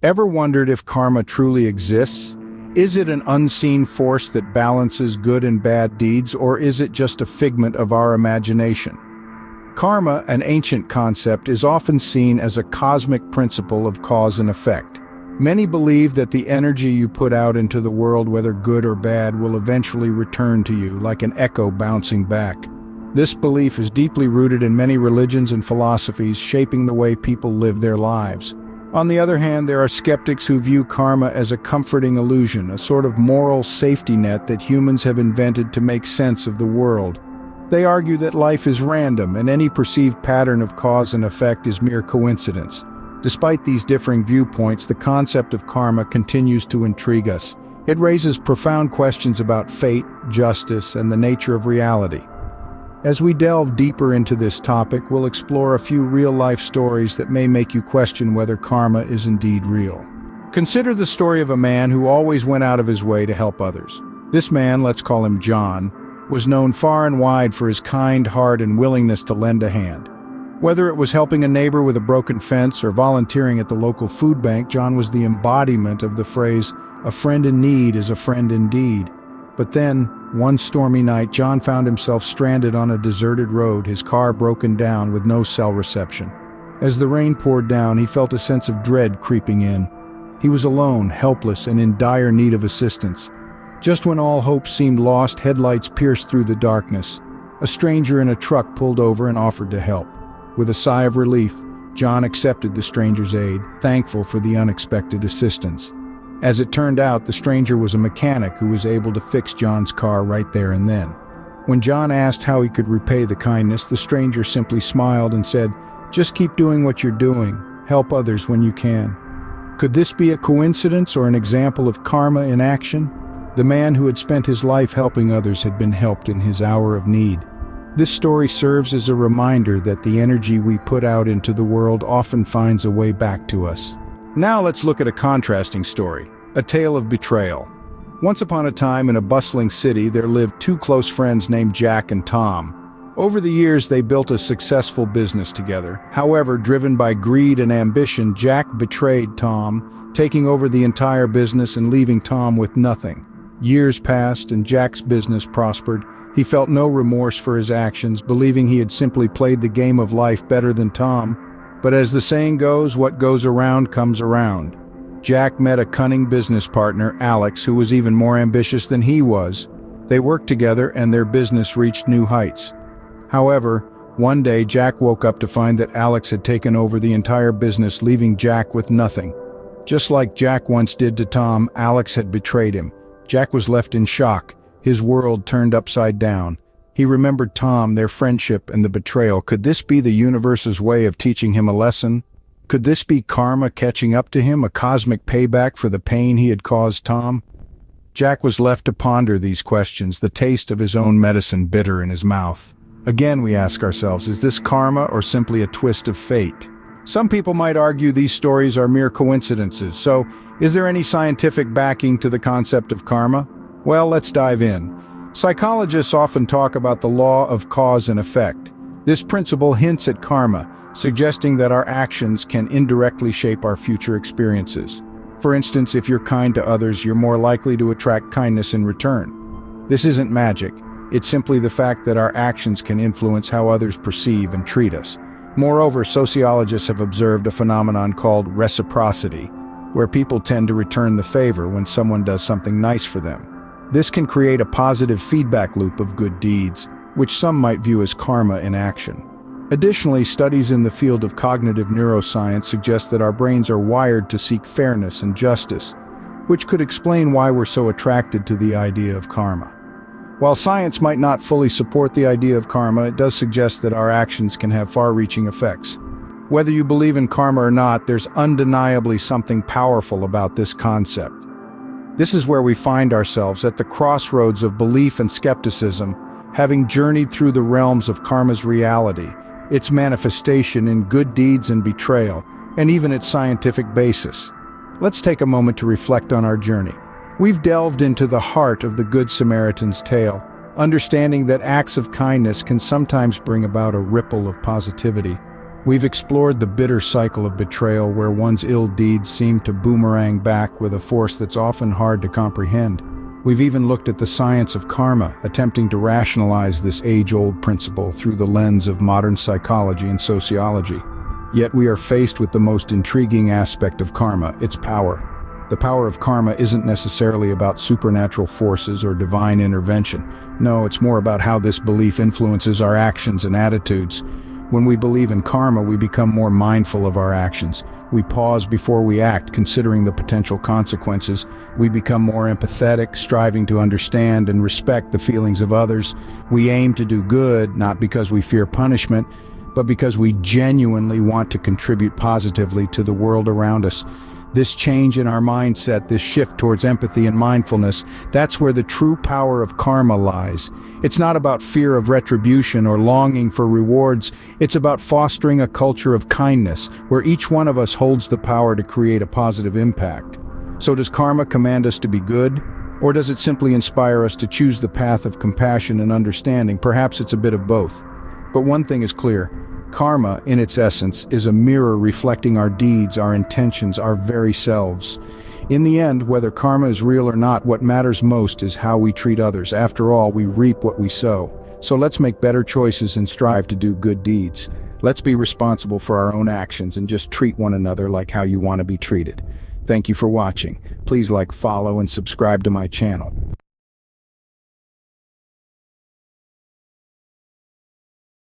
Ever wondered if karma truly exists? Is it an unseen force that balances good and bad deeds, or is it just a figment of our imagination? Karma, an ancient concept, is often seen as a cosmic principle of cause and effect. Many believe that the energy you put out into the world, whether good or bad, will eventually return to you, like an echo bouncing back. This belief is deeply rooted in many religions and philosophies, shaping the way people live their lives. On the other hand, there are skeptics who view karma as a comforting illusion, a sort of moral safety net that humans have invented to make sense of the world. They argue that life is random, and any perceived pattern of cause and effect is mere coincidence. Despite these differing viewpoints, the concept of karma continues to intrigue us. It raises profound questions about fate, justice, and the nature of reality. As we delve deeper into this topic, we'll explore a few real-life stories that may make you question whether karma is indeed real. Consider the story of a man who always went out of his way to help others. This man, let's call him John, was known far and wide for his kind heart and willingness to lend a hand. Whether it was helping a neighbor with a broken fence or volunteering at the local food bank, John was the embodiment of the phrase, "A friend in need is a friend indeed." But then, one stormy night, John found himself stranded on a deserted road, his car broken down with no cell reception. As the rain poured down, he felt a sense of dread creeping in. He was alone, helpless, and in dire need of assistance. Just when all hope seemed lost, headlights pierced through the darkness. A stranger in a truck pulled over and offered to help. With a sigh of relief, John accepted the stranger's aid, thankful for the unexpected assistance. As it turned out, the stranger was a mechanic who was able to fix John's car right there and then. When John asked how he could repay the kindness, the stranger simply smiled and said, "Just keep doing what you're doing. Help others when you can." Could this be a coincidence or an example of karma in action? The man who had spent his life helping others had been helped in his hour of need. This story serves as a reminder that the energy we put out into the world often finds a way back to us. Now let's look at a contrasting story, a tale of betrayal. Once upon a time in a bustling city, there lived two close friends named Jack and Tom. Over the years, they built a successful business together. However, driven by greed and ambition, Jack betrayed Tom, taking over the entire business and leaving Tom with nothing. Years passed and Jack's business prospered. He felt no remorse for his actions, believing he had simply played the game of life better than Tom. But as the saying goes, what goes around comes around. Jack met a cunning business partner, Alex, who was even more ambitious than he was. They worked together and their business reached new heights. However, one day Jack woke up to find that Alex had taken over the entire business, leaving Jack with nothing. Just like Jack once did to Tom, Alex had betrayed him. Jack was left in shock, his world turned upside down. He remembered Tom, their friendship, and the betrayal. Could this be the universe's way of teaching him a lesson? Could this be karma catching up to him, a cosmic payback for the pain he had caused Tom? Jack was left to ponder these questions, the taste of his own medicine bitter in his mouth. Again, we ask ourselves, is this karma or simply a twist of fate? Some people might argue these stories are mere coincidences, so is there any scientific backing to the concept of karma? Well, let's dive in. Psychologists often talk about the law of cause and effect. This principle hints at karma, suggesting that our actions can indirectly shape our future experiences. For instance, if you're kind to others, you're more likely to attract kindness in return. This isn't magic. It's simply the fact that our actions can influence how others perceive and treat us. Moreover, sociologists have observed a phenomenon called reciprocity, where people tend to return the favor when someone does something nice for them. This can create a positive feedback loop of good deeds, which some might view as karma in action. Additionally, studies in the field of cognitive neuroscience suggest that our brains are wired to seek fairness and justice, which could explain why we're so attracted to the idea of karma. While science might not fully support the idea of karma, it does suggest that our actions can have far-reaching effects. Whether you believe in karma or not, there's undeniably something powerful about this concept. This is where we find ourselves, at the crossroads of belief and skepticism, having journeyed through the realms of karma's reality, its manifestation in good deeds and betrayal, and even its scientific basis. Let's take a moment to reflect on our journey. We've delved into the heart of the Good Samaritan's tale, understanding that acts of kindness can sometimes bring about a ripple of positivity. We've explored the bitter cycle of betrayal where one's ill deeds seem to boomerang back with a force that's often hard to comprehend. We've even looked at the science of karma, attempting to rationalize this age-old principle through the lens of modern psychology and sociology. Yet we are faced with the most intriguing aspect of karma, its power. The power of karma isn't necessarily about supernatural forces or divine intervention. No, it's more about how this belief influences our actions and attitudes. When we believe in karma, we become more mindful of our actions. We pause before we act, considering the potential consequences. We become more empathetic, striving to understand and respect the feelings of others. We aim to do good, not because we fear punishment, but because we genuinely want to contribute positively to the world around us. This change in our mindset, this shift towards empathy and mindfulness, that's where the true power of karma lies. It's not about fear of retribution or longing for rewards. It's about fostering a culture of kindness, where each one of us holds the power to create a positive impact. So does karma command us to be good? Or does it simply inspire us to choose the path of compassion and understanding? Perhaps it's a bit of both. But one thing is clear. Karma, in its essence, is a mirror reflecting our deeds, our intentions, our very selves. In the end, whether karma is real or not, what matters most is how we treat others. After all, we reap what we sow. So let's make better choices and strive to do good deeds. Let's be responsible for our own actions and just treat one another like how you want to be treated. Thank you for watching. Please like, follow, and subscribe to my channel.